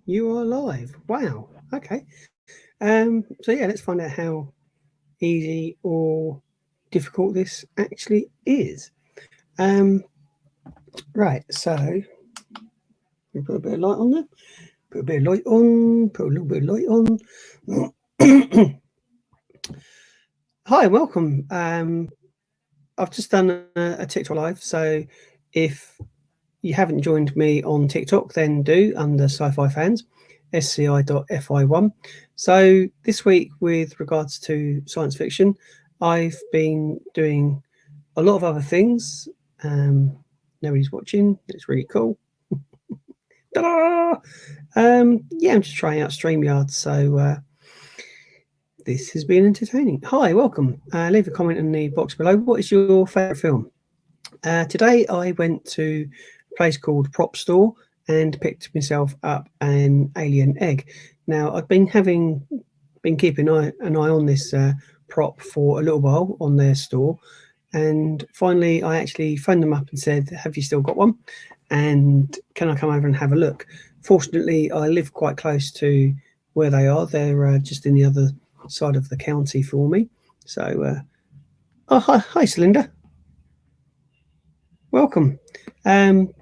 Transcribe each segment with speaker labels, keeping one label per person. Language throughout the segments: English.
Speaker 1: You are live. Wow. Okay. So yeah, let's find out how easy or difficult this actually is. Right. So we put a bit of light on there. Put a bit of light on. Put a little bit of light on. Hi, welcome. I've just done a TikTok live. So if you haven't joined me on TikTok, then do under Sci-Fi Fans, sci.fi1. So this week, with regards to science fiction, I've been doing a lot of other things. Nobody's watching. It's really cool. Ta-da! Yeah, I'm just trying out StreamYard. So this has been entertaining. Hi, welcome. Leave a comment in the box below. What is your favourite film? Today I went to a place called Prop Store and picked myself up an alien egg. Now I've been keeping an eye on this prop for a little while on their store, and finally I actually phoned them up and said, "Have you still got one? And can I come over and have a look?" Fortunately, I live quite close to where they are. They're just in the other side of the county for me. So, oh hi, Celinda. Welcome. Um,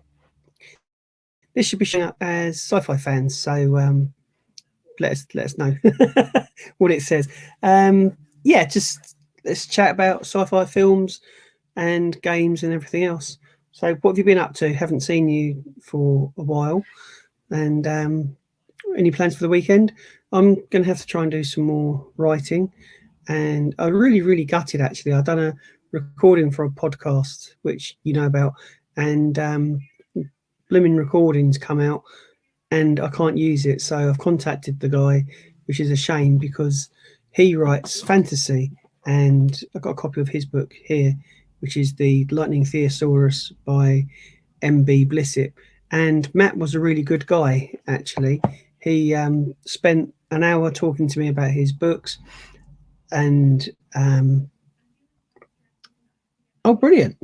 Speaker 1: this should be showing up as sci-fi fans, so let us know what it says. Yeah, just let's chat about sci-fi films and games and everything else. So, what have you been up to? Haven't seen you for a while, and any plans for the weekend? I'm going to have to try and do some more writing, and I'm really gutted actually. I've done a recording for a podcast which you know about, and blooming recordings come out and I can't use it. So I've contacted the guy, which is a shame because he writes fantasy, and I've got a copy of his book here, which is the Lightning Thesaurus by M.B. Blissett. And Matt was a really good guy, actually. He spent an hour talking to me about his books, and oh, brilliant!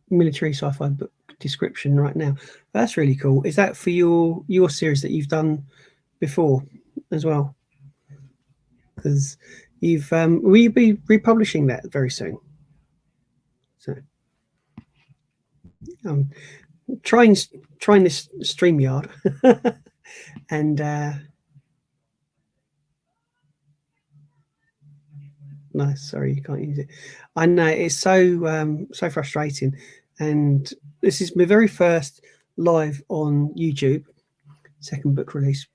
Speaker 1: Military sci-fi book description right now. That's really cool. Is that for your series that you've done before as well? Because you've will you be republishing that very soon? So um, trying trying this StreamYard, and no, sorry, you can't use it. I know it's so frustrating, and this is my very first live on YouTube, second book release.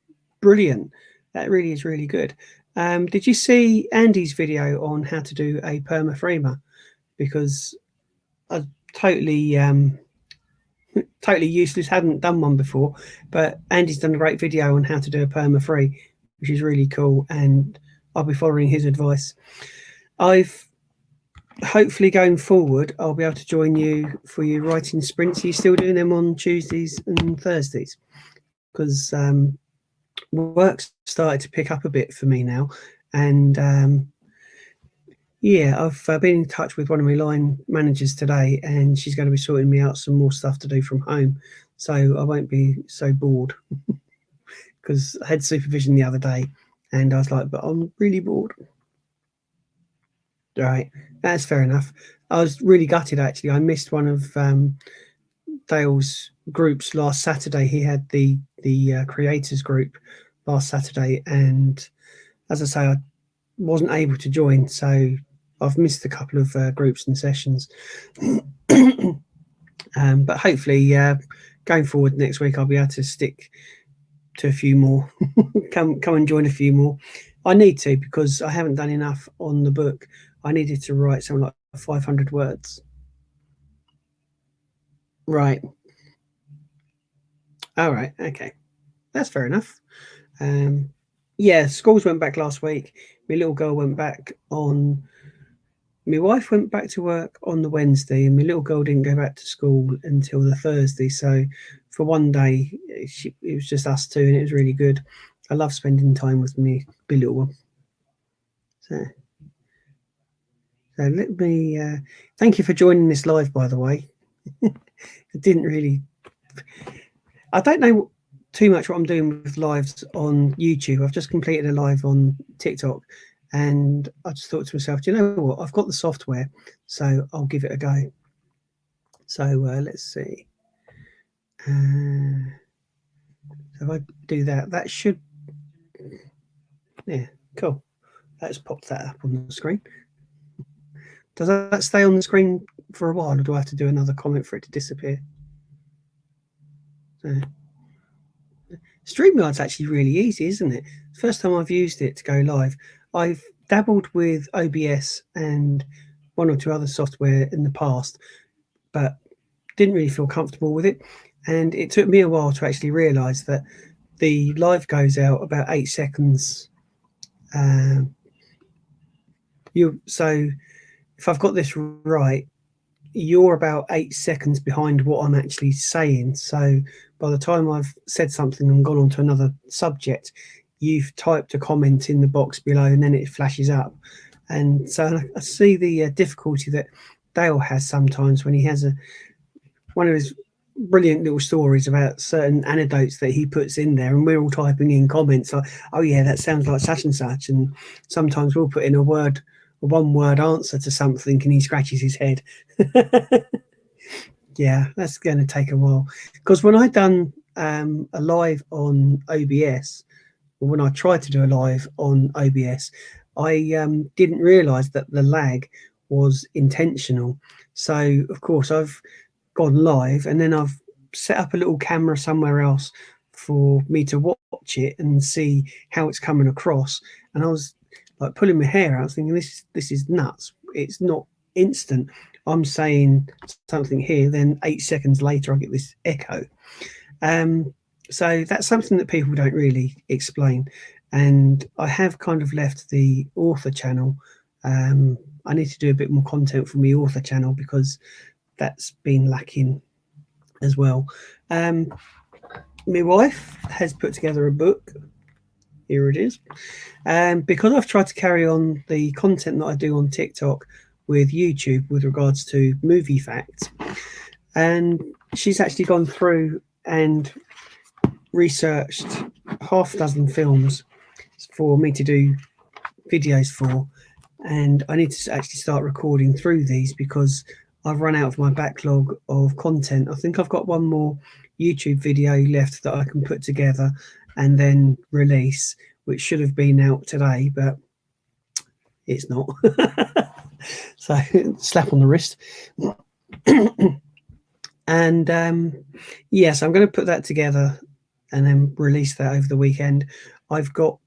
Speaker 1: Brilliant. That really is really good. Did you see Andy's video on how to do a perma-framer? Because I totally totally useless, hadn't done one before, but Andy's done a great video on how to do a perma-free, which is really cool, and I'll be following his advice. I've hopefully going forward I'll be able to join you for your writing sprints. Are you still doing them on Tuesdays and Thursdays? Because work's started to pick up a bit for me now, and yeah, I've been in touch with one of my line managers today, and she's going to be sorting me out some more stuff to do from home, so I won't be so bored. Because I had supervision the other day, and I was like, but I'm really bored. Right, that's fair enough. I was really gutted actually. I missed one of Dale's groups last Saturday. He had the creators group last Saturday, and as I say, I wasn't able to join, so I've missed a couple of groups and sessions. But hopefully, going forward next week, I'll be able to stick to a few more. come and join a few more. I need to, because I haven't done enough on the book. I needed to write something like 500 words. Right. All right. Okay. That's fair enough. Yeah, schools went back last week. My little girl went back on. My wife went back to work on the Wednesday, and my little girl didn't go back to school until the Thursday. So, for one day, it was just us two, and it was really good. I love spending time with me, my little one. So let me thank you for joining this live, by the way. I didn't really. I don't know. too much what I'm doing with lives on YouTube. I've just completed a live on TikTok, and I just thought to myself, do you know what? I've got the software, so I'll give it a go. So let's see. So if I do that, that should, yeah, cool. Let's pop that up on the screen. Does that stay on the screen for a while, or do I have to do another comment for it to disappear? So, StreamYard's actually really easy, isn't it? First time I've used it to go live. I've dabbled with OBS and one or two other software in the past, but didn't really feel comfortable with it. And it took me a while to actually realise that the live goes out about 8 seconds. So if I've got this right, you're about 8 seconds behind what I'm actually saying. So by the time I've said something and gone on to another subject, you've typed a comment in the box below and then it flashes up. And so I see the difficulty that Dale has sometimes when he has one of his brilliant little stories about certain anecdotes that he puts in there, and we're all typing in comments like, oh yeah, that sounds like such and such. And sometimes we'll put in a one word answer to something and he scratches his head. Yeah, that's going to take a while, because when I done a live on OBS, or when I tried to do a live on OBS, I didn't realize that the lag was intentional. So of course I've gone live and then I've set up a little camera somewhere else for me to watch it and see how it's coming across. And I was like pulling my hair out. I was thinking, this is nuts. It's not instant. I'm saying something here, then 8 seconds later I get this echo. So that's something that people don't really explain. And I have kind of left the author channel. I need to do a bit more content for my author channel because that's been lacking as well. My wife has put together a book. Here it is. Because I've tried to carry on the content that I do on TikTok with YouTube with regards to movie facts, and she's actually gone through and researched half a dozen films for me to do videos for, and I need to actually start recording through these because I've run out of my backlog of content. I think I've got one more YouTube video left that I can put together and then release, which should have been out today, but it's not. So slap on the wrist. And yes, I'm going to put that together and then release that over the weekend. I've got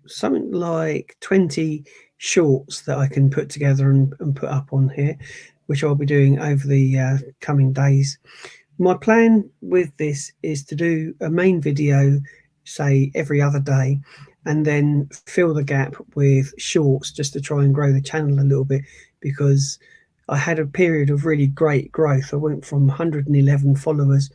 Speaker 1: something like 20 shorts that I can put together and put up on here, which I'll be doing over the coming days. My plan with this is to do a main video, say every other day, and then fill the gap with shorts just to try and grow the channel a little bit, because I had a period of really great growth. I went from 111 followers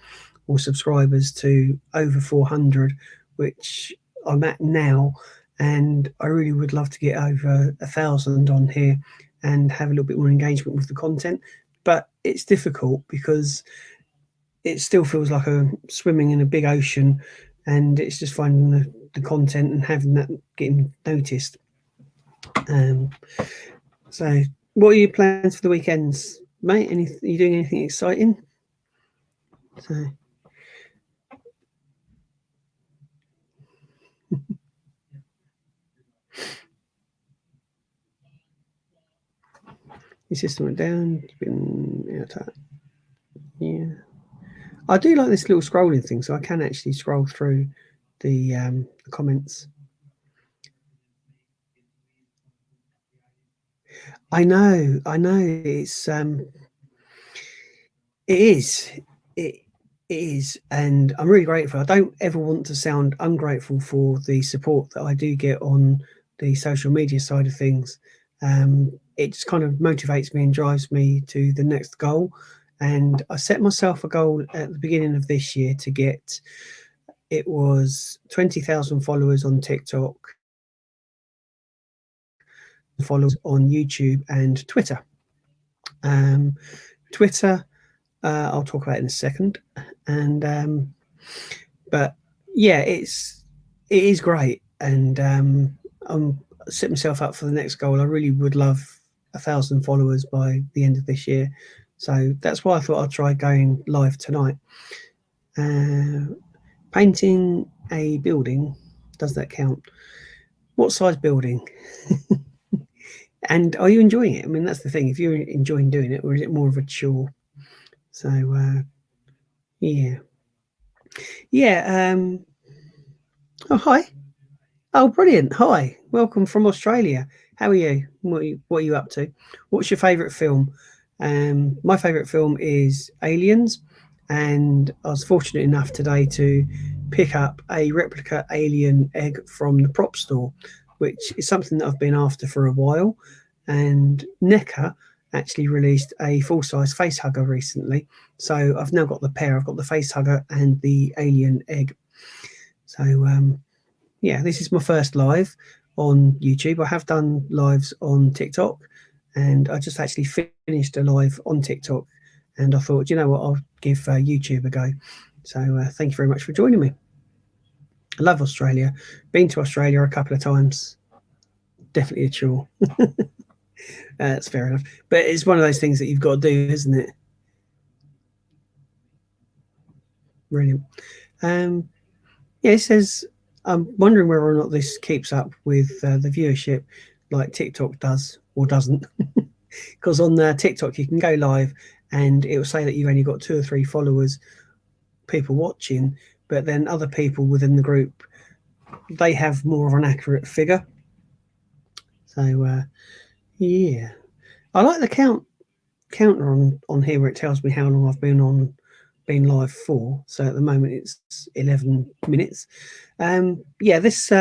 Speaker 1: or subscribers to over 400, which I'm at now. And I really would love to get over 1,000 on here and have a little bit more engagement with the content. But it's difficult because it still feels like a swimming in a big ocean, and it's just finding the content and having that getting noticed. So what are your plans for the weekends, mate? Are you doing anything exciting? So your system went down. It's been airtight. Yeah, I do like this little scrolling thing, so I can actually scroll through the comments. I know. It is. It is, and I'm really grateful. I don't ever want to sound ungrateful for the support that I do get on the social media side of things. It just kind of motivates me and drives me to the next goal. And I set myself a goal at the beginning of this year to get, it was 20,000 followers on TikTok, followers on YouTube and Twitter. Twitter, I'll talk about it in a second. And but yeah, it is great, and I'm set myself up for the next goal. I really would love 1,000 followers by the end of this year, so that's why I thought I'd try going live tonight. Uh, Painting a building, does that count? What size building? And are you enjoying it? I mean, that's the thing. If you're enjoying doing it, or is it more of a chore? So yeah, yeah. Oh, hi. Oh, brilliant. Hi. Welcome from Australia. How are you? What are you up to? What's your favourite film? My favourite film is Aliens, and I was fortunate enough today to pick up a replica alien egg from the prop store, which is something that I've been after for a while. And NECA actually released a full size face hugger recently. So I've now got the pair. I've got the face hugger and the alien egg. So yeah, this is my first live on YouTube. I have done lives on TikTok, and I just actually finished a live on TikTok, and I thought, you know what, I'll give YouTube a go. So thank you very much for joining me. I love Australia. Been to Australia a couple of times. Definitely a chore. That's fair enough. But it's one of those things that you've got to do, isn't it? Brilliant. Um, yeah, it says, I'm wondering whether or not this keeps up with the viewership like TikTok does or doesn't. Because on TikTok you can go live and it will say that you've only got 2 or 3 followers, people watching, but then other people within the group, they have more of an accurate figure. So yeah, I like the counter on here where it tells me how long I've been live for. So at the moment it's 11 minutes. Yeah, this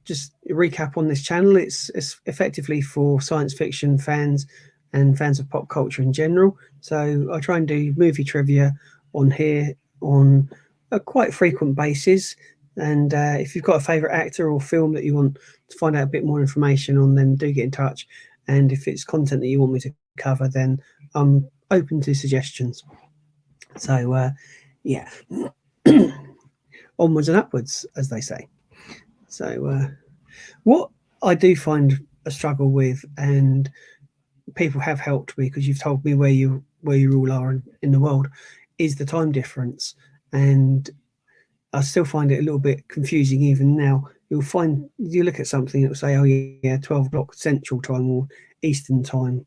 Speaker 1: just recap on this channel. It's effectively for science fiction fans and fans of pop culture in general. So I try and do movie trivia on here on a quite frequent basis. And if you've got a favourite actor or film that you want to find out a bit more information on, then do get in touch. And if it's content that you want me to cover, then I'm open to suggestions. So yeah, onwards and upwards, as they say. So what I do find a struggle with, and people have helped me because you've told me where you all are in the world, is the time difference, and I still find it a little bit confusing even now. You look at something, it'll say, oh yeah, 12 o'clock Central Time or Eastern Time.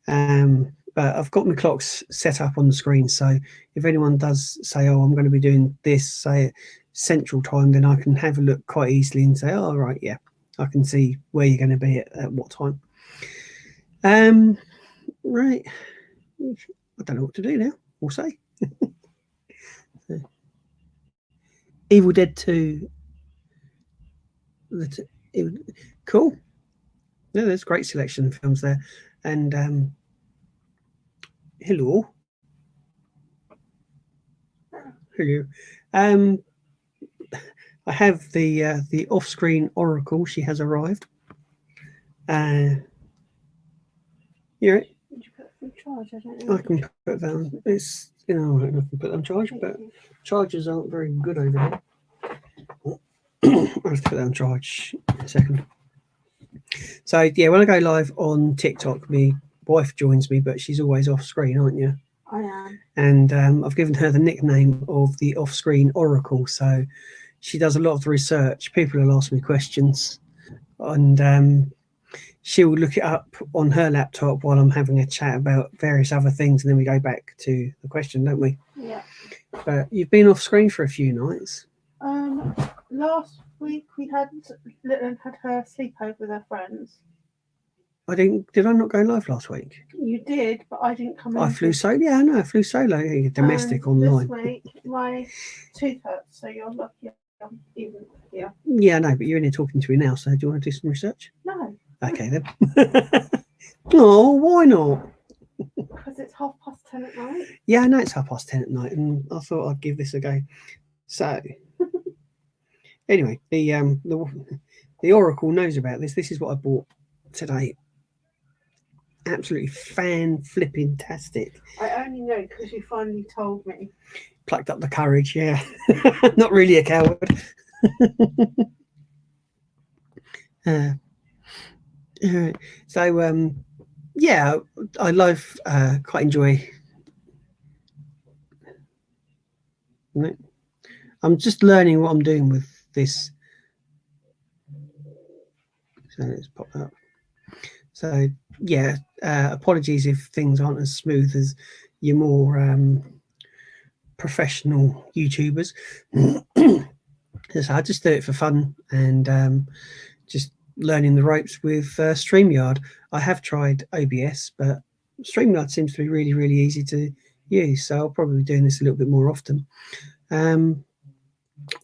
Speaker 1: But I've got my clocks set up on the screen, so if anyone does say, oh, I'm going to be doing this, say Central Time, then I can have a look quite easily and say, oh, right, yeah, I can see where you're going to be at what time. Right. I don't know what to do now. We'll say. Evil Dead 2. Cool. Yeah, there's a great selection of films there. And hello. Hello. Um, I have the off-screen oracle. She has arrived. Yeah, I can put that on. It's I can put that on charge, but chargers aren't very good over here. I'll have to put that on charge in a second. So yeah, when I go live on TikTok, my wife joins me, but she's always off screen, aren't you?
Speaker 2: I am.
Speaker 1: And I've given her the nickname of the off-screen oracle. So she does a lot of the research. People will ask me questions, and she'll look it up on her laptop while I'm having a chat about various other things, and then we go back to the question, don't we?
Speaker 2: Yeah.
Speaker 1: But you've been off screen for a few nights.
Speaker 2: Last week we had her sleepover with her friends.
Speaker 1: I didn't. Did I not go live last week?
Speaker 2: You did, but I didn't come in.
Speaker 1: I flew solo. Yeah, I know. I flew solo. Domestic online.
Speaker 2: This week my tooth hurts, so you're lucky I'm even here.
Speaker 1: Yeah, I know. But you're in here talking to me now. So do you want to do some research?
Speaker 2: No.
Speaker 1: Okay then. Oh, why not?
Speaker 2: Because it's 10:30 at night.
Speaker 1: Yeah, I know it's 10:30 at night, and I thought I'd give this a go. So, anyway, the oracle knows about this. This is what I bought today. absolutely fan-flipping-tastic.
Speaker 2: I only know because you finally told me.
Speaker 1: Plucked up the courage, yeah. Not really a coward. uh, so, yeah, I love, quite enjoy. I'm just learning what I'm doing with this. So let's pop that up. So yeah, apologies if things aren't as smooth as your more professional YouTubers. So I just do it for fun and just learning the ropes with StreamYard. I have tried OBS, but StreamYard seems to be really, really easy to use. So I'll probably be doing this a little bit more often.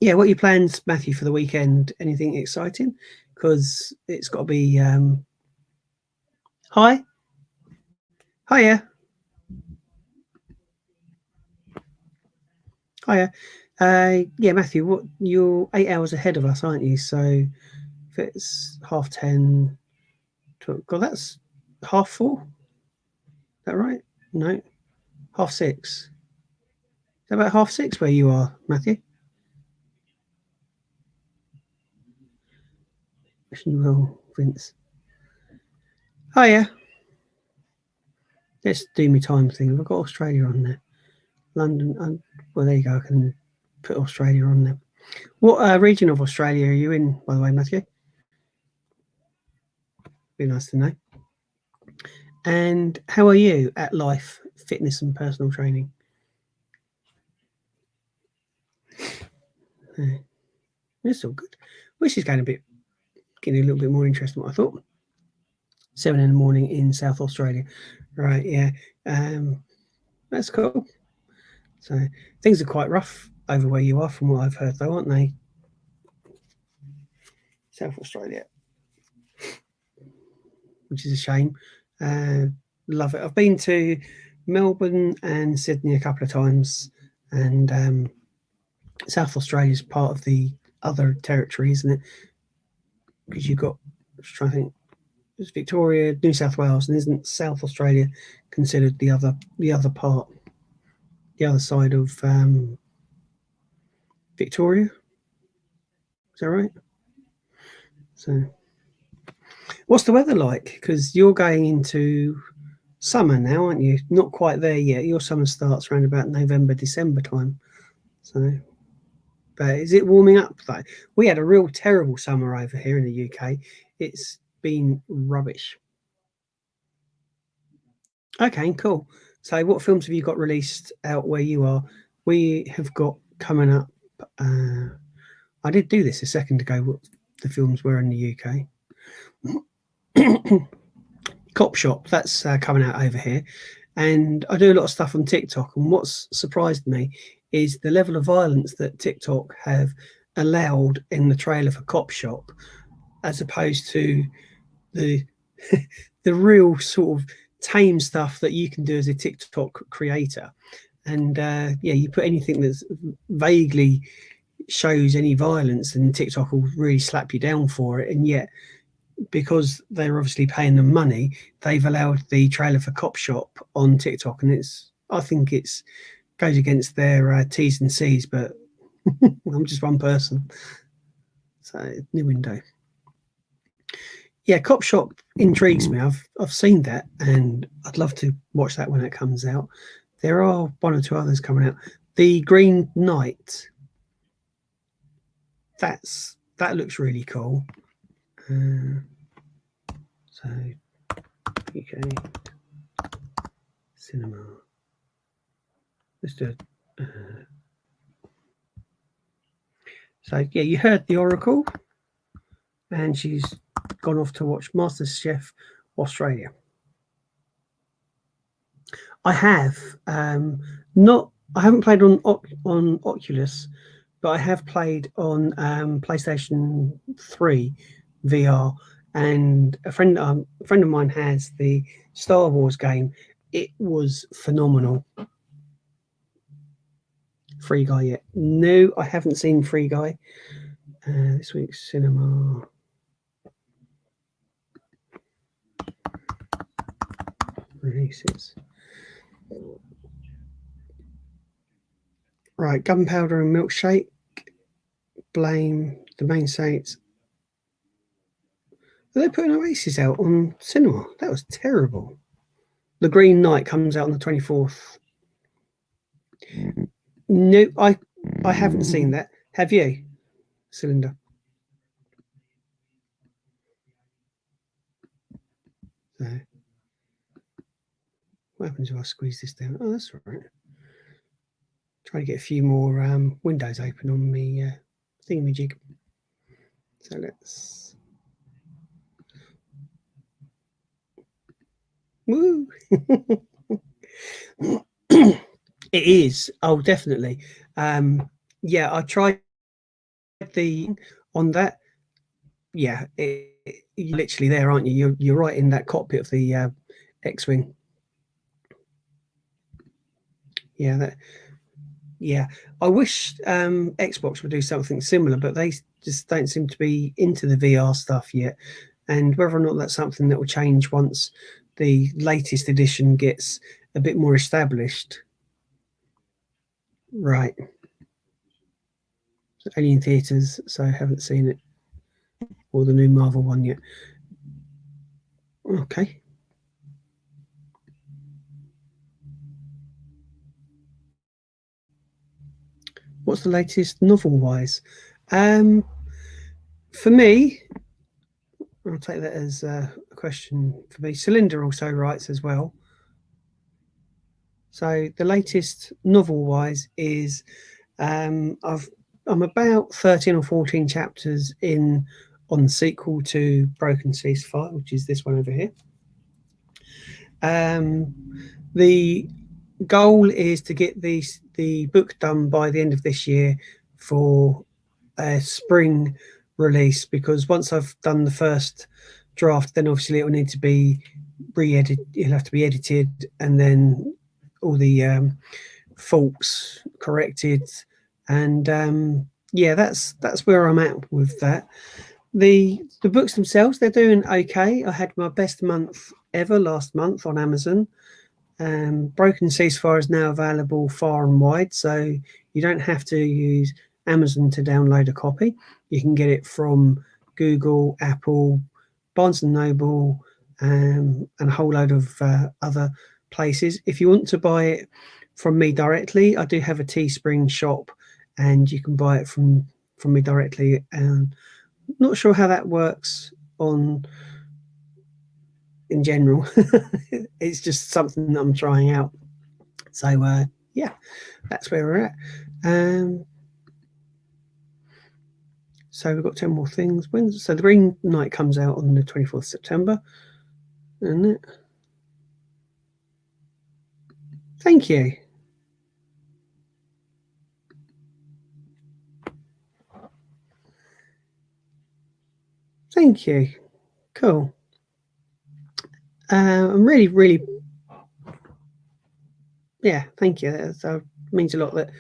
Speaker 1: Yeah, what are your plans, Matthew, for the weekend? Anything exciting? Because it's got to be. Hi, hiya, hiya. Yeah, Matthew, what you're 8 hours ahead of us, aren't you? So if it's 10:30, God, that's 4:30. Is that right? No, 6:30. Is that about 6:30 where you are, Matthew? Wishing you well, Vince. Hiya. Let's do my time thing. I've got Australia on there. London. Well, there you go. I can put Australia on there. What region of Australia are you in, by the way, Matthew? Be nice to know. And how are you at life, fitness, and personal training? It's all good. Which is getting a little bit more interesting than what I thought. 7 in the morning in South Australia. Right, yeah. That's cool. So things are quite rough over where you are, from what I've heard, though, aren't they? South Australia, which is a shame. Love it. I've been to Melbourne and Sydney a couple of times, and South Australia is part of the other territory, isn't it? Because you've got, I'm trying to think, it's Victoria, New South Wales, and isn't South Australia considered the other part, the other side of Victoria? Is that right? So, what's the weather like? Because you're going into summer now, aren't you? Not quite there yet. Your summer starts around about November, December time. So, but is it warming up? Though we had a real terrible summer over here in the UK. It's been rubbish. Okay, cool. So, what films have you got released out where you are? We have got coming up. I did do this a second ago. What the films were in the UK? Cop Shop. That's coming out over here, and I do a lot of stuff on TikTok. And what's surprised me is the level of violence that TikTok have allowed in the trailer for Cop Shop, as opposed to the the real sort of tame stuff that you can do as a TikTok creator. And yeah, you put anything that's vaguely shows any violence, and TikTok will really slap you down for it. And yet, because they're obviously paying them money, they've allowed the trailer for Cop Shop on TikTok, and I think it's goes against their T's and C's. But I'm just one person, so new window. Yeah, Cop Shop intrigues me. I've seen that, and I'd love to watch that when it comes out. There are one or two others coming out. The Green Knight. That looks really cool. So UK cinema. Let's do it. So yeah, you heard the Oracle, and she's gone off to watch MasterChef Australia. I have not. I haven't played on Oculus, but I have played on PlayStation 3 VR, and a friend of mine has the Star Wars game. It was phenomenal. Free Guy yet? No, I haven't seen Free Guy. This week's cinema. releases. Right, Gunpowder and Milkshake. Blame the Main Saints. Are they putting Oasis out on cinema? That was terrible. The Green Knight comes out on the 24th. No, I haven't seen that. Have you, Cylinder? So, what happens if I squeeze this down? Oh, that's all right. Try to get a few more windows open on me thingamajig. So let's. Woo! It is. Oh, definitely. Yeah, I tried the on that. Yeah, you're literally there, aren't you? You're right in that cockpit of the X-wing. Yeah, that. Yeah, I wish Xbox would do something similar, but they just don't seem to be into the VR stuff yet. And whether or not that's something that will change once the latest edition gets a bit more established. Right. It's only in theatres, so I haven't seen it. Or the new Marvel one yet. Okay. What's the latest novel-wise? For me, I'll take that as a question for me. Cylinder also writes as well. So the latest novel-wise is I'm about 13 or 14 chapters in on the sequel to Broken Ceasefire, which is this one over here. The goal is to get the book done by the end of this year for a spring release, because once I've done the first draft, then obviously it will need to be re-edited. It'll have to be edited, and then all the faults corrected, and yeah, that's where I'm at with that. The books themselves, they're doing okay. I had my best month ever last month on Amazon. Broken Ceasefire is now available far and wide, so you don't have to use Amazon to download a copy. You can get it from Google, Apple, Barnes and Noble, and a whole load of other places. If you want to buy it from me directly, I do have a Teespring shop, and you can buy it from me directly. Not sure how that works on in general. It's just something that I'm trying out. So yeah, that's where we're at. So we've got 10 more things. So the Green Knight comes out on the 24th September, isn't it? Thank you. Thank you. Cool. I'm really, yeah, thank you. That means a lot. That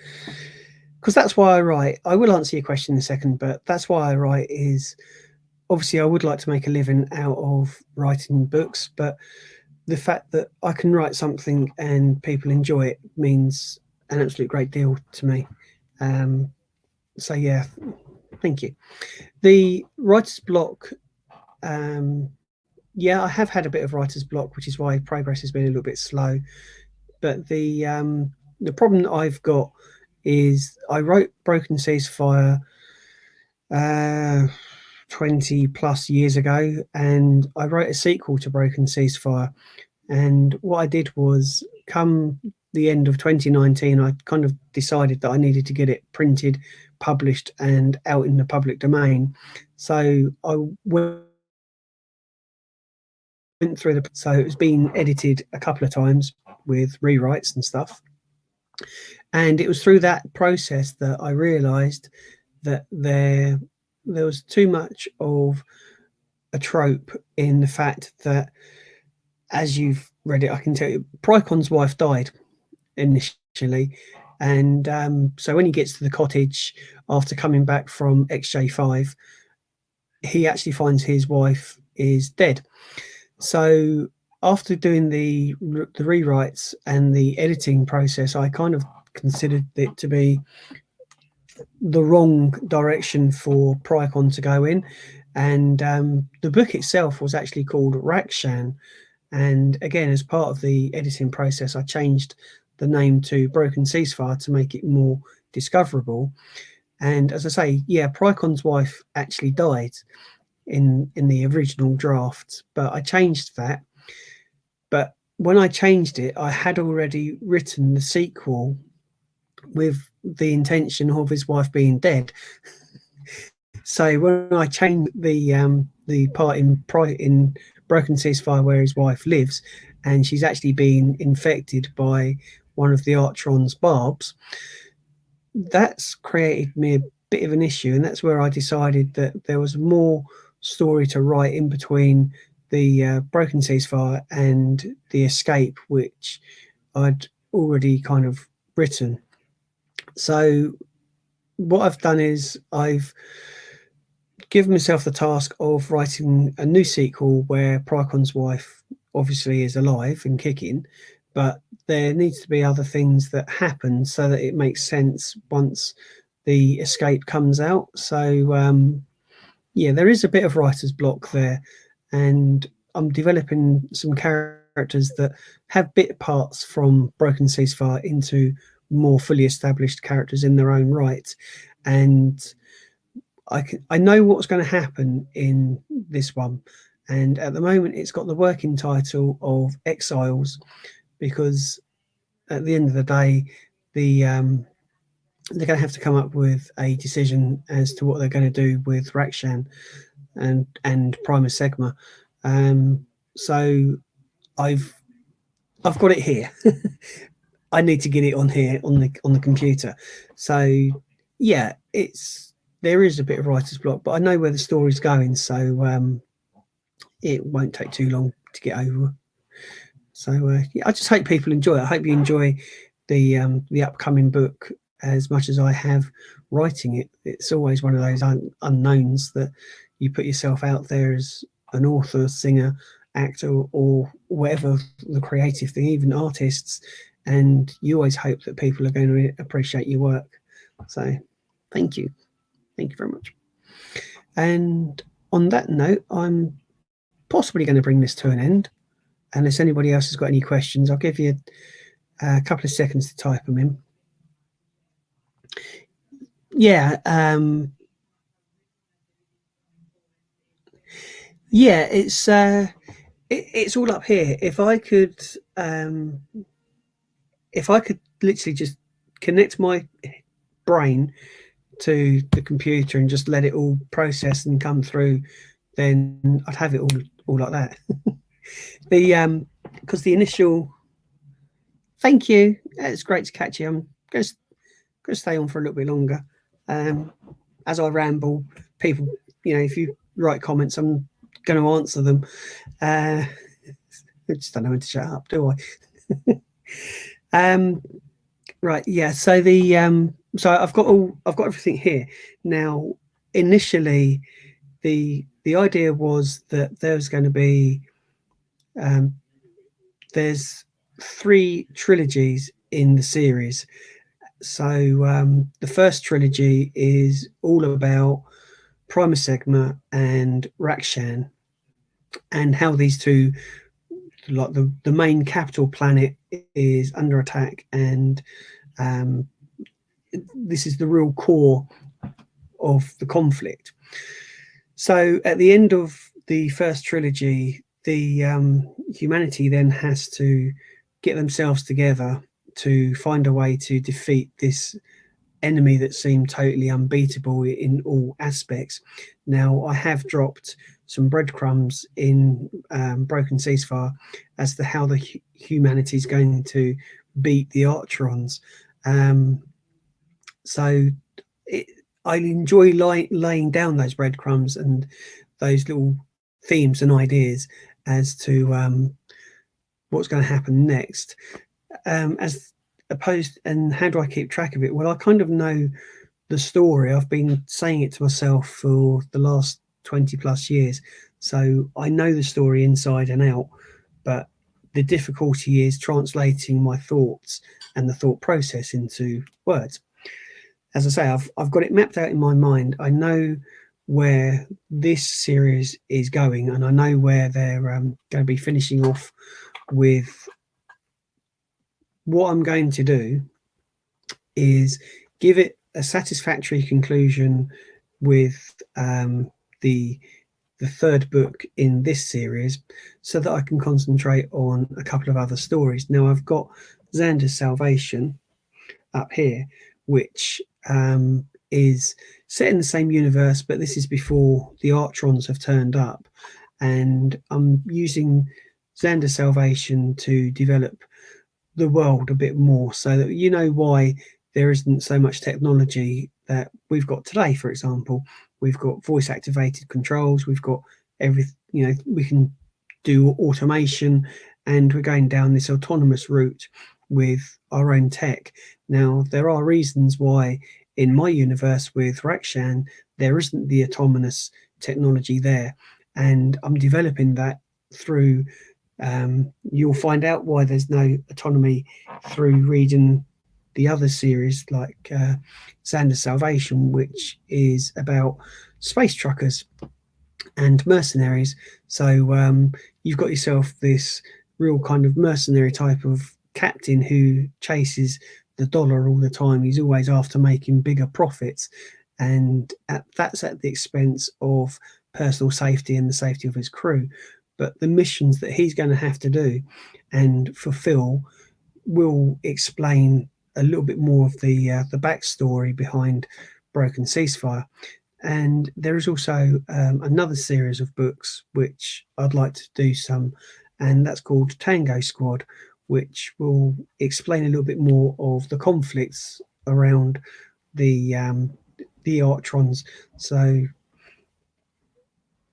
Speaker 1: because that's why I write. I will answer your question in a second, but that's why I write. Is obviously I would like to make a living out of writing books, but the fact that I can write something and people enjoy it means an absolute great deal to me. So yeah, thank you. The writer's block. Yeah, I have had a bit of writer's block, which is why progress has been a little bit slow. But the problem that I've got is I wrote Broken Ceasefire 20 plus years ago, and I wrote a sequel to Broken Ceasefire. And what I did was, come the end of 2019, I kind of decided that I needed to get it printed, published, and out in the public domain. So I went through so it was being edited a couple of times with rewrites and stuff. And it was through that process that I realized that there was too much of a trope in the fact that, as you've read it, I can tell you, Prycon's wife died initially, and so when he gets to the cottage after coming back from XJ5, he actually finds his wife is dead. So after doing the rewrites and the editing process, I kind of considered it to be the wrong direction for Prycon to go in. And the book itself was actually called Rakshan. And again, as part of the editing process, I changed the name to Broken Ceasefire to make it more discoverable. And as I say, yeah, Prycon's wife actually died in the original draft, but I changed that. But when I changed it, I had already written the sequel with the intention of his wife being dead. So when I changed the part in Broken Ceasefire where his wife lives, and she's actually been infected by one of the Archron's barbs, that's created me a bit of an issue, and that's where I decided that there was more story to write in between the Broken Ceasefire and the Escape, which I'd already kind of written. So what I've done is I've given myself the task of writing a new sequel where Prycon's wife obviously is alive and kicking, but there needs to be other things that happen so that it makes sense once the Escape comes out. So yeah, there is a bit of writer's block there, and I'm developing some characters that have bit parts from Broken Ceasefire into more fully established characters in their own right. And I know what's going to happen in this one, and at the moment it's got the working title of Exiles, because at the end of the day, the they're going to have to come up with a decision as to what they're going to do with Rakshan and Primus Segma. So I've I've got it here. I need to get it on here on the computer. So yeah, there is a bit of writer's block, but I know where the story's going, so it won't take too long to get over. So yeah, I just hope people enjoy it. I hope you enjoy the upcoming book as much as I have writing it. It's always one of those unknowns that you put yourself out there as an author, singer, actor, or whatever the creative thing, even artists, and you always hope that people are going to appreciate your work. So thank you very much. And on that note, I'm possibly going to bring this to an end, unless anybody else has got any questions. I'll give you a couple of seconds to type them in. Yeah, yeah, it's all up here. If I could literally just connect my brain to the computer and just let it all process and come through, then I'd have it all like that. Because the initial thank you, it's great to catch you. I'm going to stay on for a little bit longer. As I ramble, people, if you write comments, I'm going to answer them. I just don't know when to shut up, do I? Right, yeah. So I've got everything here now. Initially, the idea was that there was going to be there's 3 trilogies in the series. So the first trilogy is all about Primus Segma and Rakshan, and how these two, like the main capital planet, is under attack, and this is the real core of the conflict. So at the end of the first trilogy, the humanity then has to get themselves together to find a way to defeat this enemy that seemed totally unbeatable in all aspects. Now, I have dropped some breadcrumbs in Broken Ceasefire as to how the humanity is going to beat the Archrons. So I enjoy laying down those breadcrumbs and those little themes and ideas as to what's going to happen next. As opposed, and how do I keep track of it? Well, I kind of know the story. I've been saying it to myself for the last 20 plus years, so I know the story inside and out. But the difficulty is translating my thoughts and the thought process into words. As I say, I've got it mapped out in my mind. I know where this series is going, and I know where they're going to be finishing off with. What I'm going to do is give it a satisfactory conclusion with the third book in this series, so that I can concentrate on a couple of other stories. Now I've got Xander's Salvation up here, which is set in the same universe, but this is before the Artrons have turned up, and I'm using Xander's Salvation to develop the world a bit more, so that you know why there isn't so much technology that we've got today. For example, we've got voice activated controls, we've got everything, you know, we can do automation, and we're going down this autonomous route with our own tech. Now there are reasons why in my universe with Rakshan there isn't the autonomous technology there, and I'm developing that through you'll find out why there's no autonomy through reading the other series, like Xander's Salvation, which is about space truckers and mercenaries. So you've got yourself this real kind of mercenary type of captain who chases the dollar all the time. He's always after making bigger profits, and that's at the expense of personal safety and the safety of his crew. But the missions that he's going to have to do and fulfill will explain a little bit more of the backstory behind Broken Ceasefire. And there is also another series of books which I'd like to do some, and that's called Tango Squad, which will explain a little bit more of the conflicts around the Artrons. So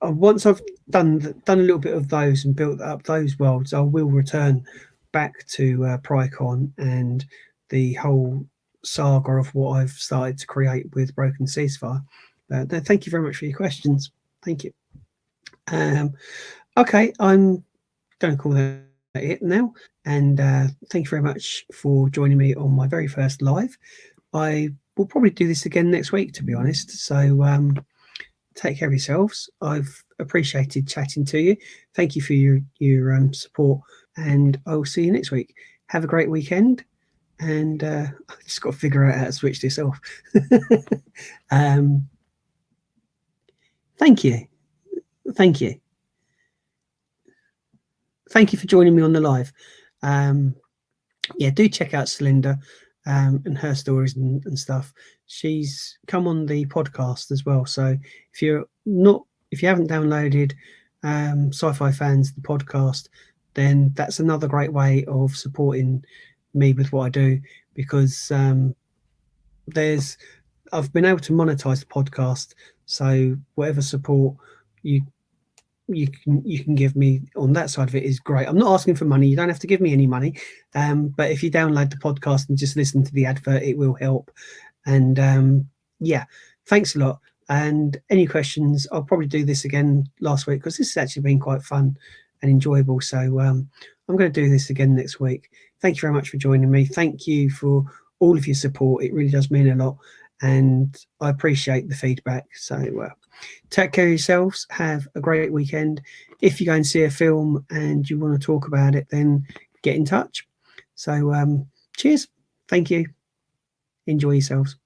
Speaker 1: once I've done a little bit of those and built up those worlds, I will return back to Prycon and the whole saga of what I've started to create with Broken Ceasefire. Thank you very much for your questions. Thank you. Okay, I'm going to call that it now. And thank you very much for joining me on my very first live. I will probably do this again next week, to be honest. So take care of yourselves. I've appreciated chatting to you. Thank you for your support, and I will see you next week. Have a great weekend, and I just got to figure out how to switch this off. Thank you. Thank you. Thank you for joining me on the live. Yeah, do check out Celinda and her stories and stuff. She's come on the podcast as well. So if you haven't downloaded Sci-Fi Fans, the podcast, then that's another great way of supporting me with what I do, because I've been able to monetize the podcast. So whatever support you can give me on that side of it is great. I'm not asking for money. You don't have to give me any money. But if you download the podcast and just listen to the advert, it will help. And yeah, thanks a lot. And any questions, I'll probably do this again last week, because this has actually been quite fun and enjoyable. So I'm going to do this again next week. Thank you very much for joining me. Thank you for all of your support. It really does mean a lot, and I appreciate the feedback. So take care of yourselves. Have a great weekend. If you go and see a film and you want to talk about it, then get in touch. So cheers. Thank you. Enjoy yourselves.